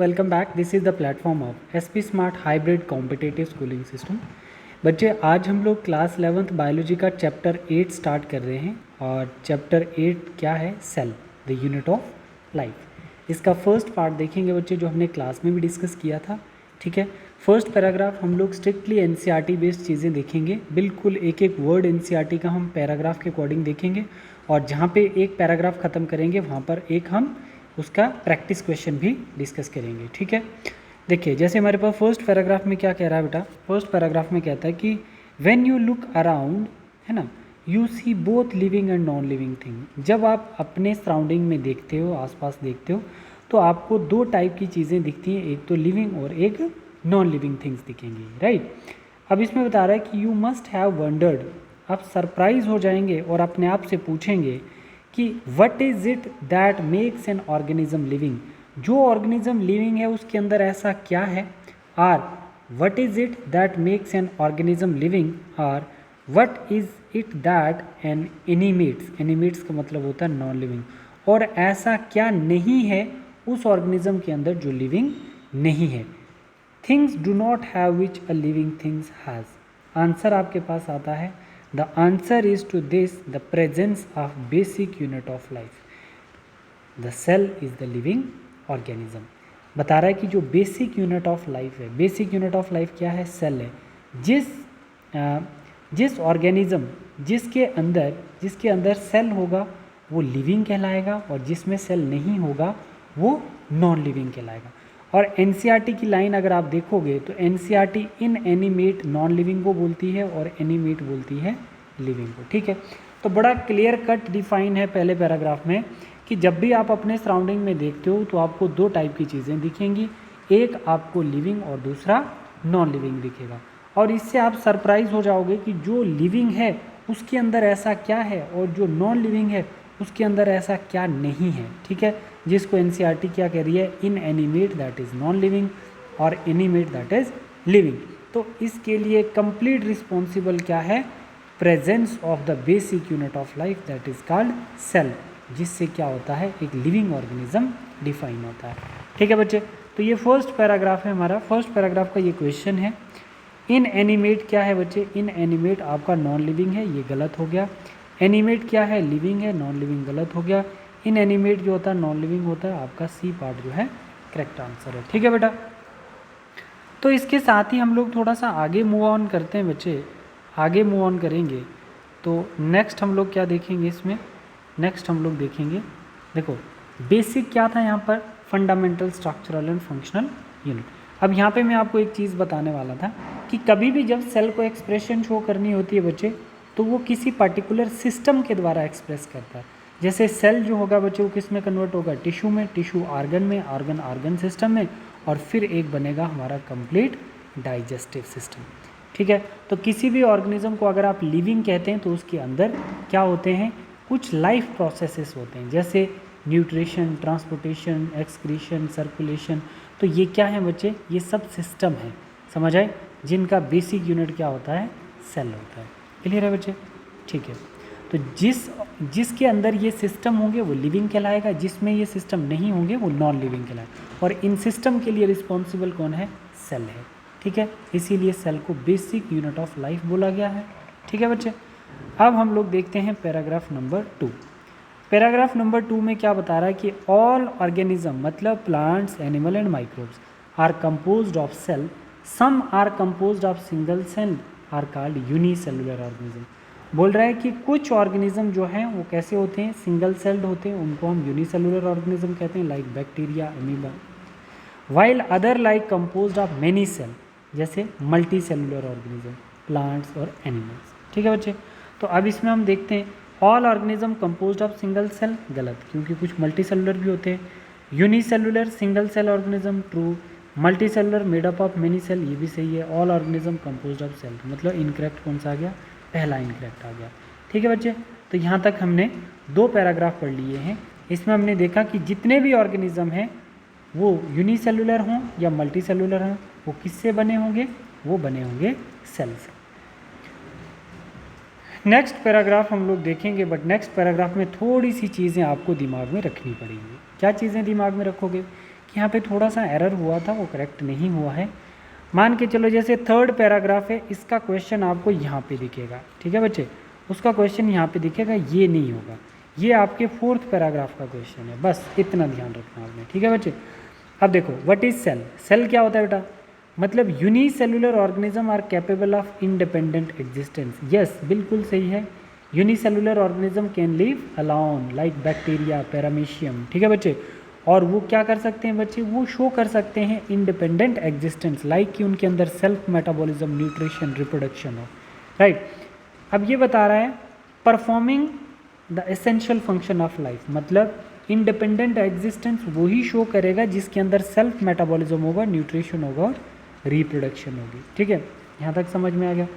Welcome back. This is the platform of SP smart hybrid competitive schooling system. बच्चे, आज हम लोग class 11th biology का chapter 8 start कर रहे हैं और चैप्टर 8 क्या है? Cell, the unit of life. इसका फर्स्ट पार्ट देखेंगे बच्चे, जो हमने क्लास में भी डिस्कस किया था। ठीक है, फर्स्ट पैराग्राफ हम लोग स्ट्रिक्टली एनसीईआरटी बेस्ड चीज़ें देखेंगे, बिल्कुल एक एक वर्ड एनसीईआरटी का हम पैराग्राफ के अकॉर्डिंग देखेंगे और जहाँ पे एक पैराग्राफ ख़त्म करेंगे वहाँ पर एक हम उसका प्रैक्टिस क्वेश्चन भी डिस्कस करेंगे। ठीक है, देखिए जैसे हमारे पास फर्स्ट पैराग्राफ में क्या कह रहा है बेटा? फर्स्ट पैराग्राफ में कहता है कि व्हेन यू लुक अराउंड, है ना, you see both living and non living thing. जब आप अपने सराउंडिंग में देखते हो, आसपास देखते हो, तो आपको दो टाइप की चीज़ें दिखती हैं, एक तो लिविंग और एक नॉन लिविंग थिंग्स दिखेंगी, राइट। अब इसमें बता रहा है कि यू मस्ट हैव वंडर्ड, आप सरप्राइज हो जाएंगे और अपने आप से पूछेंगे कि what is it that makes an organism living. जो ऑर्गेनिज्म लिविंग है उसके अंदर ऐसा क्या है? Or what is it that makes an organism living, or what is it that an animates, animates का मतलब होता है नॉन लिविंग, और ऐसा क्या नहीं है उस ऑर्गेनिज्म के अंदर जो लिविंग नहीं है। Things do not have which a living things has. Answer आपके पास आता है, the answer is to this the presence of basic unit of life, the cell is the living organism. बता रहा है कि जो बेसिक यूनिट ऑफ लाइफ है, बेसिक यूनिट ऑफ लाइफ क्या है? सेल है। जिस ऑर्गेनिज्म जिसके अंदर सेल होगा वो लिविंग कहलाएगा और जिसमें सेल नहीं होगा वो नॉन लिविंग कहलाएगा। और एनसीईआरटी की लाइन अगर आप देखोगे तो एनसीईआरटी इन एनिमेट नॉन लिविंग को बोलती है और एनिमेट बोलती है लिविंग को। ठीक है, तो बड़ा क्लियर कट डिफाइन है पहले पैराग्राफ में कि जब भी आप अपने सराउंडिंग में देखते हो तो आपको दो टाइप की चीज़ें दिखेंगी, एक आपको लिविंग और दूसरा नॉन लिविंग दिखेगा। और इससे आप सरप्राइज हो जाओगे कि जो लिविंग है उसके अंदर ऐसा क्या है और जो नॉन लिविंग है उसके अंदर ऐसा क्या नहीं है। ठीक है, जिसको एनसीईआरटी क्या कह रही है? Inanimate that is non living और एनिमेट दैट इज़ लिविंग। तो इसके लिए कंप्लीट रिस्पॉन्सिबल क्या है? Presence of the basic unit of life that is called cell, जिससे क्या होता है? एक लिविंग ऑर्गेनिज्म डिफाइन होता है। ठीक है बच्चे, तो ये फर्स्ट पैराग्राफ है हमारा। फर्स्ट पैराग्राफ का ये क्वेश्चन है। इन एनिमेट क्या है बच्चे? इन एनिमेट आपका नॉन लिविंग है, ये गलत हो गया। एनिमेट क्या है? लिविंग है, नॉन लिविंग गलत हो गया। इन एनिमेट जो होता है नॉन लिविंग होता है, आपका सी पार्ट जो है करेक्ट आंसर है। ठीक है बेटा, तो इसके साथ ही हम लोग थोड़ा सा आगे मूव ऑन करते हैं बच्चे। आगे मूव ऑन करेंगे तो नेक्स्ट हम लोग क्या देखेंगे इसमें? नेक्स्ट हम लोग देखेंगे, देखो बेसिक क्या था यहाँ पर? Fundamental, structural and functional unit. अब यहाँ पे मैं आपको एक चीज़ बताने वाला था कि कभी भी जब सेल को एक्सप्रेशन शो करनी होती है बच्चे, तो वो किसी पर्टिकुलर सिस्टम के द्वारा एक्सप्रेस करता है। जैसे सेल जो होगा बच्चे वो किस में कन्वर्ट होगा? टिश्यू में, टिश्यू आर्गन में, आर्गन आर्गन सिस्टम में, और फिर एक बनेगा हमारा कंप्लीट डाइजेस्टिव सिस्टम। ठीक है, तो किसी भी ऑर्गेनिज्म को अगर आप लिविंग कहते हैं तो उसके अंदर क्या होते हैं? कुछ लाइफ प्रोसेसेस होते हैं, जैसे न्यूट्रिशन, ट्रांसपोर्टेशन, एक्सक्रीशन, सर्कुलेशन। तो ये क्या है बच्चे? ये सब सिस्टम है, समझ आए, जिनका बेसिक यूनिट क्या होता है? सेल होता है। क्लियर है बच्चे? ठीक है, तो जिसके अंदर ये सिस्टम होंगे वो लिविंग कहलाएगा, जिसमें ये सिस्टम नहीं होंगे वो नॉन लिविंग कहलाएगा। और इन सिस्टम के लिए रिस्पॉन्सिबल कौन है? सेल है। ठीक है, इसीलिए सेल को बेसिक यूनिट ऑफ लाइफ बोला गया है। ठीक है बच्चे, अब हम लोग देखते हैं पैराग्राफ नंबर 2। पैराग्राफ नंबर 2 में क्या बता रहा है कि ऑल ऑर्गेनिज्म, मतलब plants, animal and microbes, are composed of cell, some are composed of single cell, are called unicellular organism. बोल रहा है कि कुछ ऑर्गेनिज्म जो हैं वो कैसे होते हैं? सिंगल सेल्ड होते हैं, उनको हम यूनिसेलुलर ऑर्गेनिज्म कहते हैं, like bacteria, amoeba. While other like composed of many cell, जैसे मल्टी सेलुलर ऑर्गेनिज्म, प्लांट्स और एनिमल्स। ठीक है बच्चे, तो अब इसमें हम देखते हैं all organism composed of single cell, गलत, क्योंकि कुछ मल्टी सेलुलर भी होते हैं। Unicellular single cell organism, true. Multi cellular made up of many cell, ये भी सही है। All organism composed of cell, मतलब इनकरेक्ट कौन सा आ गया? पहला इनकरेक्ट आ गया। ठीक है बच्चे, तो यहाँ तक हमने 2 पैराग्राफ पढ़ लिए हैं। इसमें हमने देखा कि जितने भी ऑर्गेनिज्म हैं वो यूनिसेलुलर हों या मल्टी सेलुलर हों, वो किससे बने होंगे? वो बने होंगे सेल से। नेक्स्ट पैराग्राफ हम लोग देखेंगे, बट नेक्स्ट पैराग्राफ में थोड़ी सी चीज़ें आपको दिमाग में रखनी पड़ेंगी। क्या चीज़ें दिमाग में रखोगे? यहाँ पे थोड़ा सा एरर हुआ था, वो करेक्ट नहीं हुआ है। मान के चलो जैसे थर्ड पैराग्राफ है, इसका क्वेश्चन आपको यहाँ पे दिखेगा, ठीक है बच्चे, उसका क्वेश्चन यहाँ पे दिखेगा, ये नहीं होगा, ये आपके फोर्थ पैराग्राफ का क्वेश्चन है, बस इतना ध्यान रखना आपने, ठीक है बच्चे। अब देखो व्हाट इज सेल, सेल क्या होता है बेटा, मतलब unicellular organism are capable of independent existence. Yes, बिल्कुल सही है, unicellular organism can live alone like bacteria, paramecium, ठीक है बच्चे, और वो क्या कर सकते हैं बच्चे, वो शो कर सकते हैं इंडिपेंडेंट एग्जिस्टेंस, लाइक कि उनके अंदर सेल्फ मेटाबॉलिज्म, न्यूट्रिशन, रिप्रोडक्शन हो, राइट। अब ये बता रहा है performing the essential function of life, मतलब इंडिपेंडेंट एग्जिस्टेंस वही शो करेगा जिसके अंदर सेल्फ मेटाबॉलिज्म होगा, न्यूट्रिशन होगा और रिप्रोडक्शन होगी, ठीक है, यहाँ तक समझ में आ गया।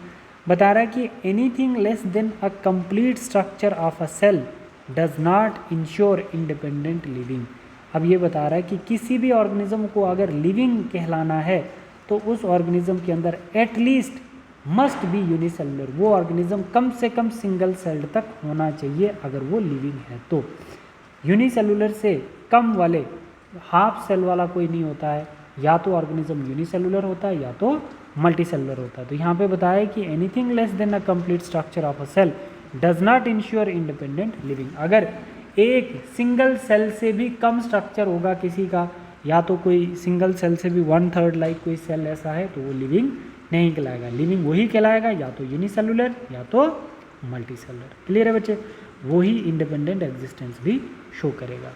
बता रहा है कि anything less than a complete structure of a cell does not ensure independent living. अब ये बता रहा है कि किसी भी ऑर्गेनिज्म को अगर लिविंग कहलाना है तो उस ऑर्गेनिज्म के अंदर एटलीस्ट मस्ट बी यूनिसेलुलर, वो ऑर्गेनिज्म कम से कम सिंगल सेल्ड तक होना चाहिए अगर वो लिविंग है तो। यूनिसेलुलर से कम वाले हाफ सेल वाला कोई नहीं होता है, या तो ऑर्गेनिज्म यूनिसेलुलर होता है या तो मल्टीसेलुलर होता है। तो यहाँ पे बताया कि anything less than a complete structure of a cell does not ensure independent living. अगर एक सिंगल सेल से भी कम स्ट्रक्चर होगा किसी का, या तो कोई सिंगल सेल से भी 1/3 लाइक कोई सेल ऐसा है, तो वो लिविंग नहीं कहलाएगा। लिविंग वही कहलाएगा या तो यूनिसेलुलर या तो मल्टीसेलुलर। क्लियर है बच्चे, वही इंडिपेंडेंट एग्जिस्टेंस भी शो करेगा।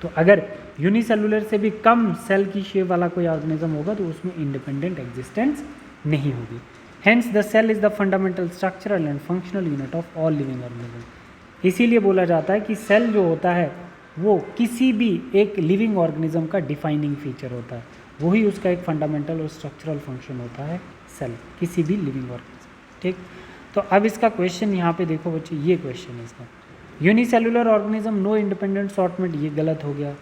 तो अगर यूनिसेलुलर से भी कम सेल की शेप वाला कोई ऑर्गेनिज्म होगा तो उसमें इंडिपेंडेंट एग्जिस्टेंस नहीं होगी। Hence the cell is the fundamental structural and functional unit of all living organism. इसीलिए बोला जाता है कि सेल जो होता है वो किसी भी एक लिविंग ऑर्गेनिज्म का डिफाइनिंग फीचर होता है, वही उसका एक फंडामेंटल और स्ट्रक्चरल फंक्शन होता है सेल, किसी भी लिविंग ऑर्गेनिज्म, ठीक। तो अब इसका क्वेश्चन यहाँ पे देखो बच्चे, ये क्वेश्चन है इसका, यूनिसेलुलर ऑर्गेनिज्म नो इंडिपेंडेंट सॉर्टमेंट, ये गलत हो गया।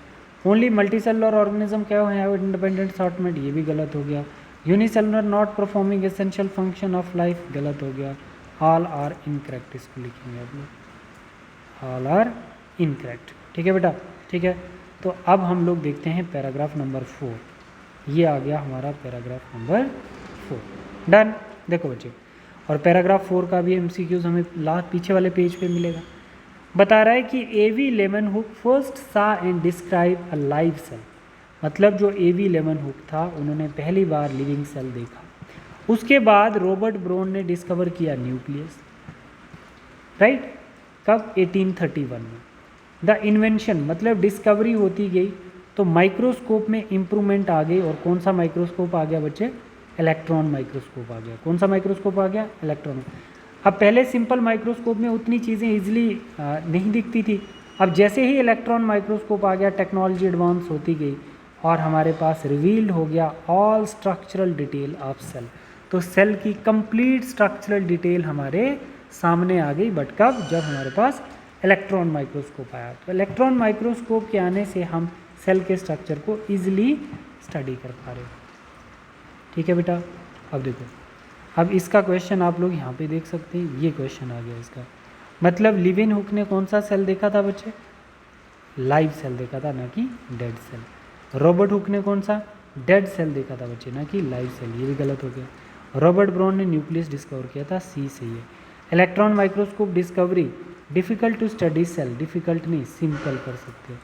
ओनली मल्टीसेलुलर ऑर्गेनिज्म क्या है इंडिपेंडेंट सॉर्टमेंट, ये भी गलत हो गया। Unicellular not performing essential function of life, गलत हो गया। ऑल आर इनकरेक्ट, इसको लिखेंगे आप लोग, ऑल आर इनकरेक्ट, ठीक है बेटा, ठीक है। तो अब हम लोग देखते हैं पैराग्राफ नंबर 4, ये आ गया हमारा पैराग्राफ नंबर 4, डन। देखो बच्चे, और पैराग्राफ 4 का भी MCQs हमें लास्ट पीछे वाले पेज पे मिलेगा। बता रहा है कि A.V. Leeuwenhoek first saw and describe a live cell, मतलब जो A.V. लेमनहुक था उन्होंने पहली बार लिविंग सेल देखा, उसके बाद रॉबर्ट ब्राउन ने डिस्कवर किया न्यूक्लियस, राइट, कब 1831 में। द इन्वेंशन मतलब डिस्कवरी होती गई तो माइक्रोस्कोप में इम्प्रूवमेंट आ गई, और कौन सा माइक्रोस्कोप आ गया बच्चे, इलेक्ट्रॉन माइक्रोस्कोप आ गया। कौन सा माइक्रोस्कोप आ गया, इलेक्ट्रॉन। अब पहले सिंपल माइक्रोस्कोप में उतनी चीज़ें ईजिली नहीं दिखती थी, अब जैसे ही इलेक्ट्रॉन माइक्रोस्कोप आ गया टेक्नोलॉजी एडवांस होती गई और हमारे पास रिवील्ड हो गया all structural detail of cell. तो सेल की कंप्लीट स्ट्रक्चरल डिटेल हमारे सामने आ गई, बट कब, जब हमारे पास इलेक्ट्रॉन माइक्रोस्कोप आया। तो इलेक्ट्रॉन माइक्रोस्कोप के आने से हम सेल के स्ट्रक्चर को ईजिली स्टडी कर पा रहे हैं, ठीक है बेटा। अब देखो, अब इसका क्वेश्चन आप लोग यहाँ पे देख सकते हैं, ये क्वेश्चन आ गया इसका, मतलब लेवेनहुक ने कौन सा सेल देखा था बच्चे, लाइव सेल देखा था, ना कि डेड सेल। रॉबर्ट हुक ने कौन सा, डेड सेल देखा था बच्चे, ना कि लाइव सेल, ये भी गलत हो गया। रॉबर्ट ब्राउन ने न्यूक्लियस डिस्कवर किया था, सी सही है। Electron microscope discovery, difficult to study cell, difficult नहीं सिंपल कर सकते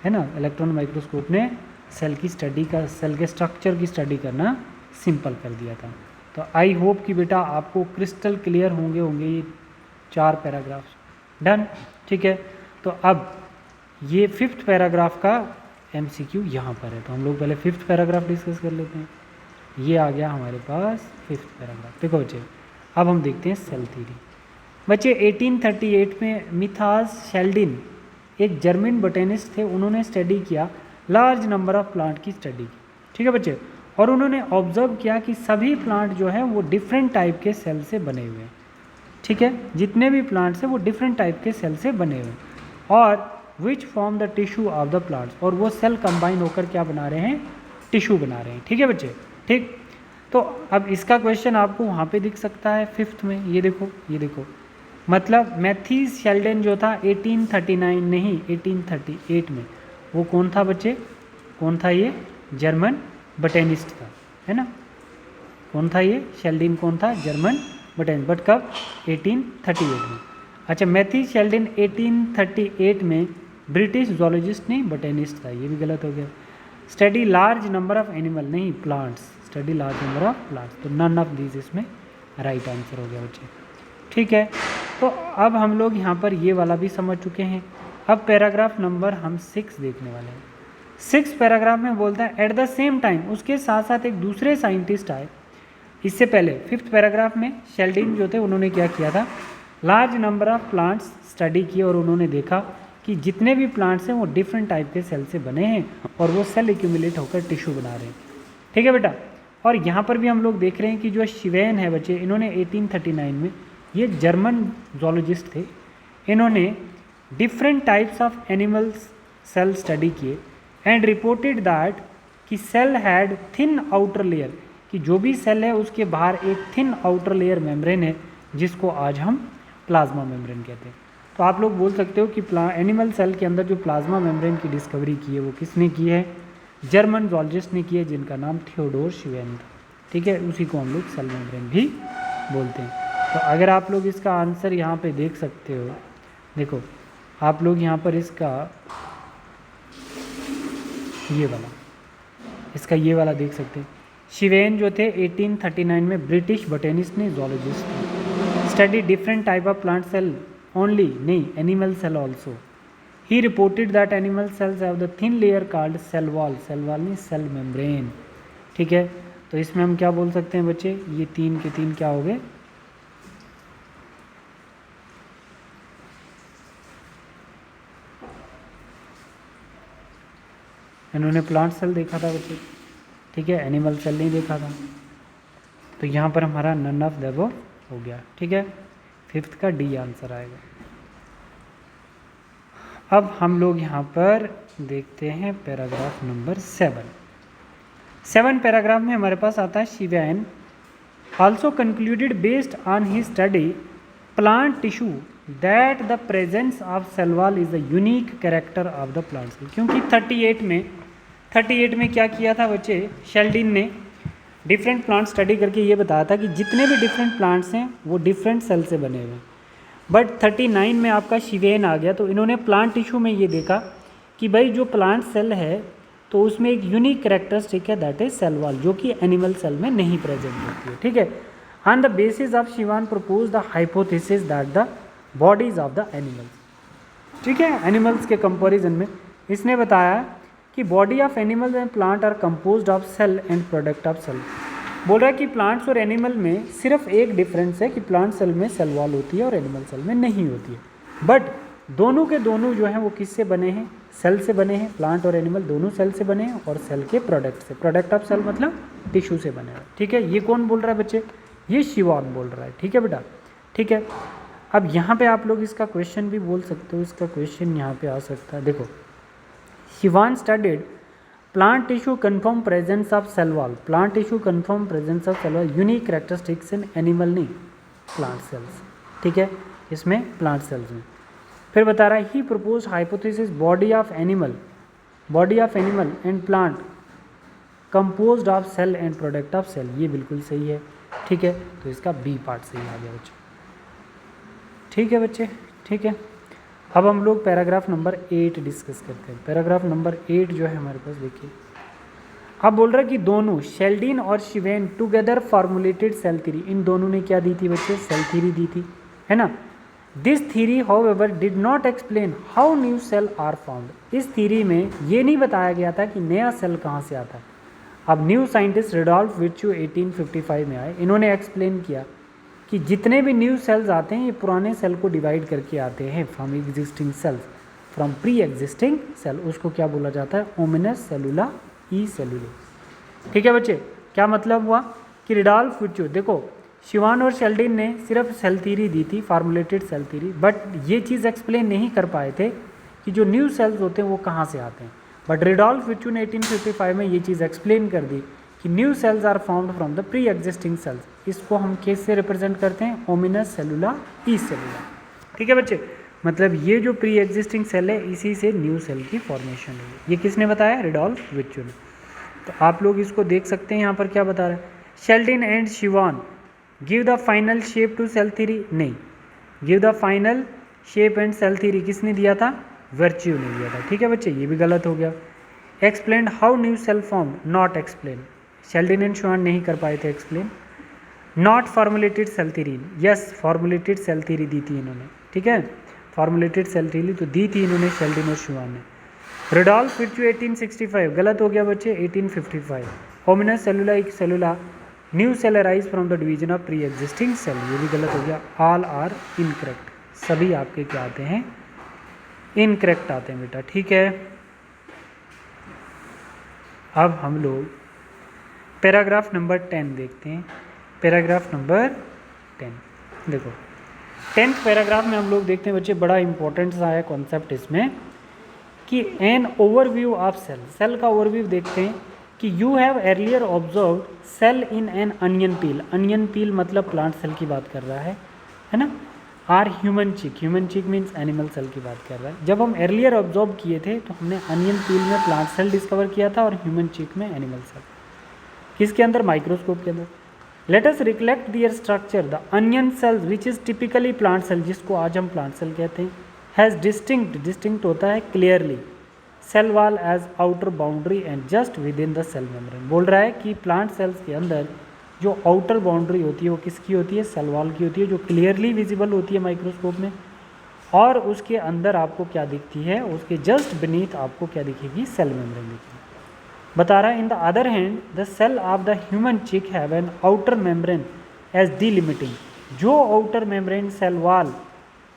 है ना। इलेक्ट्रॉन माइक्रोस्कोप ने सेल की स्टडी का, सेल के स्ट्रक्चर की स्टडी करना सिंपल कर दिया था। तो आई होप कि बेटा आपको क्रिस्टल क्लियर होंगे ये 4 पैराग्राफ्स, डन, ठीक है। तो अब ये 5th पैराग्राफ का MCQ यहाँ पर है, तो हम लोग पहले 5th पैराग्राफ डिस्कस कर लेते हैं। ये आ गया हमारे पास 5th पैराग्राफ। देखो बच्चे, अब हम देखते हैं सेल थ्योरी। बच्चे 1838 में मिथास शेल्डिन एक जर्मन बोटेनिस्ट थे, उन्होंने स्टडी किया लार्ज नंबर ऑफ प्लांट की स्टडी की, ठीक है बच्चे, और उन्होंने ऑब्जर्व किया कि सभी प्लांट जो है वो डिफरेंट टाइप के सेल से बने हुए हैं, ठीक है, जितने भी प्लांट्स हैं वो डिफरेंट टाइप के सेल से बने हुए हैं, और which form the tissue of the plants, और वो सेल कंबाइन होकर क्या बना रहे हैं, टिश्यू बना रहे हैं, ठीक है बच्चे, ठीक। तो अब इसका क्वेश्चन आपको वहाँ पे दिख सकता है 5th में, ये देखो, मतलब मैथीस शेल्डन जो था 1839 नहीं 1838 में, वो कौन था बच्चे, कौन था ये? जर्मन बटेनिस्ट था, है ना। कौन था ये? शेल्डिन कौन था? जर्मन बटेनिस्ट। बट कब? 1838 में। अच्छा, मैथ्यू शेल्डिन 1838 में ब्रिटिश जोलॉजिस्ट नहीं, बटेनिस्ट था, ये भी गलत हो गया। Study large number of animal, नहीं plants, study large number of plants, तो नन ऑफ दीज इसमें राइट आंसर हो गया बच्चे। ठीक है, तो अब हम लोग यहाँ पर ये वाला भी समझ चुके हैं। अब पैराग्राफ नंबर हम 6 देखने वाले हैं। 6 पैराग्राफ में बोलता है एट द सेम टाइम, उसके साथ साथ एक दूसरे साइंटिस्ट आए। इससे पहले 5th पैराग्राफ में शेल्डिन जो थे उन्होंने क्या किया था? Large number of plants study किए और उन्होंने देखा कि जितने भी प्लांट्स हैं वो डिफरेंट टाइप के सेल से बने हैं और वो सेल एक्यूमुलेट होकर टिश्यू बना रहे हैं। ठीक है बेटा। और यहाँ पर भी हम लोग देख रहे हैं कि जो शिवेन है बच्चे, इन्होंने 1839 में, ये जर्मन जोलॉजिस्ट थे, इन्होंने different types of animals cell study किए एंड रिपोर्टेड दैट कि cell had thin outer layer, कि जो भी सेल है उसके बाहर एक थिन आउटर लेयर मेम्ब्रेन है जिसको आज हम प्लाज्मा मेम्ब्रेन कहते हैं। तो आप लोग बोल सकते हो कि एनिमल सेल के अंदर जो प्लाज्मा मेम्ब्रेन की डिस्कवरी की है वो किसने की है? जर्मन जोलॉजिस्ट ने की है, जिनका नाम थियोडोर शिवेन था। ठीक है, उसी को हम लोग सेल मेम्ब्रेन भी बोलते हैं। तो अगर आप लोग इसका आंसर यहाँ पे देख सकते हो, देखो आप लोग यहाँ पर इसका ये वाला, इसका ये वाला देख सकते हैं। शिवेन जो थे 1839 में ब्रिटिश बटेनिस्ट ने, जोलॉजिस्ट थे। Study different type of plant cell only, नहीं animal cell also. He reported that animal cells have the thin layer called cell wall, cell wall नहीं सेल मेम्ब्रेन। ठीक है, तो इसमें हम क्या बोल सकते हैं बच्चे? ये 3 के 3 क्या हो गए? इन्होंने प्लांट सेल देखा था बच्चे, ठीक है, एनिमल सेल नहीं देखा था। तो यहाँ पर हमारा नन ऑफ द अबव हो गया। ठीक है, 5th का डी आंसर आएगा। अब हम लोग यहाँ पर देखते हैं पैराग्राफ नंबर 7 पैराग्राफ में हमारे पास आता है Schwann also concluded based on he study plant tissue that the presence of cell wall is the unique character of the plant cell. क्योंकि 38 में क्या किया था बच्चे? शेल्डिन ने डिफरेंट प्लांट स्टडी करके ये बताया था कि जितने भी डिफरेंट प्लांट्स हैं वो डिफरेंट सेल से बने हुए हैं। बट 39 में आपका शिवेन आ गया, तो इन्होंने प्लांट टिश्यू में ये देखा कि भाई जो प्लांट सेल है तो उसमें एक यूनिक कैरेक्टरिस्टिक है, दैट इज सेल वॉल, जो कि एनिमल सेल में नहीं प्रेजेंट होती है। ठीक है, on the basis of Schwann propose the hypothesis that the bodies of the animals. ठीक है, एनिमल्स के कंपैरिजन में इसने बताया कि body of animals and plant are composed of cell and product of cell. बोल रहा है कि प्लांट्स और एनिमल में सिर्फ एक डिफरेंस है कि प्लांट सेल में सेल वॉल होती है और एनिमल सेल में नहीं होती है। बट दोनों के दोनों जो हैं वो किससे बने हैं? सेल से बने हैं। प्लांट और एनिमल दोनों सेल से बने हैं और सेल के प्रोडक्ट से, प्रोडक्ट ऑफ सेल मतलब टिश्यू से बने हैं। ठीक है, ये कौन बोल रहा है बच्चे? ये शिवान बोल रहा है। ठीक है बेटा, ठीक है। अब यहाँ पे आप लोग इसका क्वेश्चन भी बोल सकते हो, इसका क्वेश्चन यहाँ पे आ सकता है। देखो, Schwann studied plant tissue confirm presence of cell wall, plant tissue confirm presence of cell wall, unique characteristics in animal नहीं प्लांट सेल्स। ठीक है, इसमें प्लांट सेल्स में फिर बता रहा है he propose hypothesis body of animal and plant composed of cell and product of cell. ये बिल्कुल सही है। ठीक है, तो इसका बी पार्ट सही आ गया बच्चे। ठीक है बच्चे, ठीक है। अब हम लोग पैराग्राफ नंबर 8 डिस्कस करते हैं। पैराग्राफ नंबर 8 जो है हमारे पास, देखिए अब बोल रहा है कि दोनों शेल्डिन और शिवेन टुगेदर फॉर्मुलेटेड सेल थ्योरी। इन दोनों ने क्या दी थी बच्चे? सेल थ्योरी दी थी, है ना। This theory however did not explain how new cell are found. इस थ्योरी में ये नहीं बताया गया था कि नया सेल कहाँ से आता है। अब न्यू साइंटिस्ट रुडोल्फ विर्च्यू 1855 में आए, इन्होंने एक्सप्लेन किया कि जितने भी न्यू सेल्स आते हैं ये पुराने सेल को डिवाइड करके आते हैं from existing cells, from pre existing cell. उसको क्या बोला जाता है? ओमिनस सेलुला ई सेलुले। ठीक है बच्चे, क्या मतलब हुआ कि रुडोल्फ विर्च्यू, देखो शिवान और शेल्डिन ने सिर्फ सेल थ्योरी दी थी, फार्मुलेटेड सेल थ्योरी, बट ये चीज़ एक्सप्लेन नहीं कर पाए थे कि जो न्यू सेल्स होते हैं वो कहाँ से आते हैं। बट रुडोल्फ विर्च्यू ने 1855 में ये चीज़ एक्सप्लेन कर दी कि new cells are found from the pre existing cells. इसको हम किस से रिप्रेजेंट करते हैं? ओमिनस सेलुला ई सेलुला। ठीक है बच्चे, मतलब ये जो प्री एग्जिस्टिंग सेल है इसी से न्यू सेल की फॉर्मेशन हुई। ये किसने बताया? रिडोल्फ विर्चू ने। तो आप लोग इसको देख सकते हैं यहाँ पर क्या बता रहा है, Schleiden and Schwann give the final shape to cell theory. नहीं, give the final shape and cell theory किसने दिया था? विर्चू ने दिया था। ठीक है बच्चे, ये भी गलत हो गया। Explain how new cell form, not explain, Schleiden and Schwann नहीं कर पाए थे explain. Not formulated cell theory, yes formulated cell theory दी थी इन्होंने। ठीक है, फॉर्मुलेटेड सेल थ्योरी तो दी थी इन्होंने शेल्डन और शिवान ने। रिडोल्फ विर्चू 1865, गलत हो गया बच्चे, 1855। होमिनस सेलुला एक सेलुला new cell arise from the division of pre existing cell, ये भी गलत हो गया। ऑल आर इनकरेक्ट, सभी आपके क्या आते हैं? इनकरेक्ट आते हैं बेटा। ठीक है, अब हम लोग पैराग्राफ नंबर 10 देखते हैं। पैराग्राफ नंबर 10 देखो, 10th पैराग्राफ में हम लोग देखते हैं बच्चे, बड़ा इंपॉर्टेंट सा है कॉन्सेप्ट इसमें कि an overview of cell, cell का ओवरव्यू देखते हैं कि you have earlier observe cell in an onion peel. Onion peel मतलब प्लांट सेल की बात कर रहा है ना। Or human cheek, human cheek means animal cell की बात कर रहा है। जब हम अर्लियर ऑब्जर्व किए थे तो हमने अनियन पील में प्लांट सेल डिस्कवर किया था और ह्यूमन चिक में एनिमल सेल। किसके अंदर? माइक्रोस्कोप के अंदर। Let us recollect their structure. The onion cells which is typically plant cell, जिसको आज हम प्लांट सेल कहते हैं, हैज़ डिस्टिंक्ट, डिस्टिंक्ट होता है clearly, cell wall as outer boundary and just within the cell membrane. बोल रहा है कि प्लांट सेल्स के अंदर जो आउटर बाउंड्री होती है वो किसकी होती है? सेल वॉल की होती है, जो क्लियरली विजिबल होती है माइक्रोस्कोप में। और उसके अंदर आपको क्या दिखती है? उसके जस्ट बीनीथ आपको क्या दिखेगी? सेल मेम्ब्रेन दिखेगी। बता रहा है in the other hand the cell of the human cheek have an outer membrane as delimiting. जो outer membrane cell wall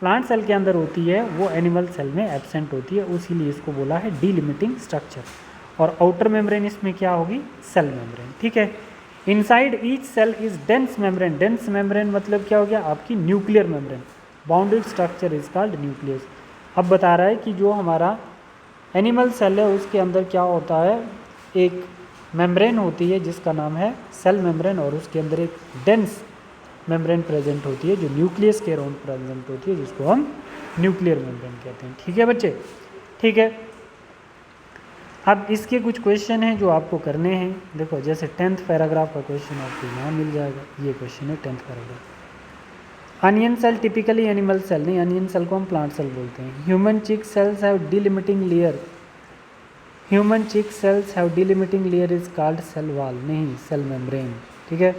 plant cell के अंदर होती है वो एनिमल सेल में एब्सेंट होती है, उसीलिए इसको बोला है डिलिमिटिंग स्ट्रक्चर। और आउटर मेम्ब्रेन इसमें क्या होगी? Cell membrane. ठीक है, inside each cell is dense membrane. Dense membrane मतलब क्या हो गया? आपकी nuclear membrane. Bounded structure is called nucleus. अब बता रहा है कि जो हमारा एनिमल सेल है उसके अंदर क्या होता है? एक मेम्ब्रेन होती है जिसका नाम है सेल मेम्ब्रेन, और उसके अंदर एक डेंस मेम्ब्रेन प्रेजेंट होती है जो न्यूक्लियस के अराउंड प्रेजेंट होती है, जिसको हम न्यूक्लियर मेम्ब्रेन कहते हैं। ठीक है बच्चे, ठीक है। अब इसके कुछ क्वेश्चन हैं जो आपको करने हैं। देखो, जैसे 10th पैराग्राफ का क्वेश्चन आपको यहाँ मिल जाएगा, ये क्वेश्चन है 10th paragraph. Onion cell typically animal cell नहीं, अनियन सेल को हम प्लांट सेल बोलते हैं। Human cheek cells have delimiting layer, human cheek cells have delimiting layer is called cell wall, नहीं सेल मेम्ब्रेन। ठीक है।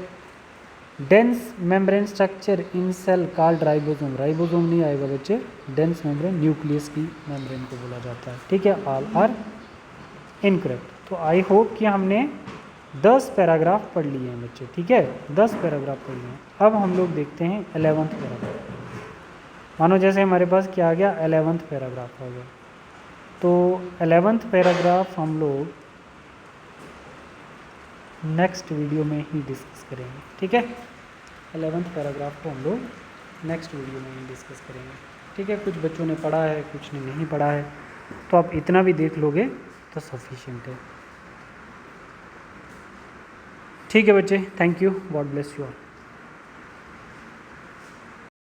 Dense membrane structure in cell called ribosome, ribosome नहीं आएगा बच्चे, डेंस मेम्ब्रेन न्यूक्लियस की membrane को बोला जाता है। ठीक है, ऑल आर इनकरेक्ट। तो आई होप कि हमने 10 पैराग्राफ पढ़ लिए हैं बच्चे। ठीक है, 10 पैराग्राफ पढ़ लिए हैं। अब हम लोग देखते हैं 11th पैराग्राफ। मानो जैसे हमारे पास क्या आ गया? 11th पैराग्राफ आ गया। तो 11th पैराग्राफ हम लोग नेक्स्ट वीडियो में ही डिस्कस करेंगे। ठीक है, 11th पैराग्राफ को हम लोग नेक्स्ट वीडियो में ही डिस्कस करेंगे। ठीक है, कुछ बच्चों ने पढ़ा है, कुछ ने नहीं पढ़ा है, तो आप इतना भी देख लोगे तो सफिशिएंट है। ठीक है बच्चे, thank you, God bless you all.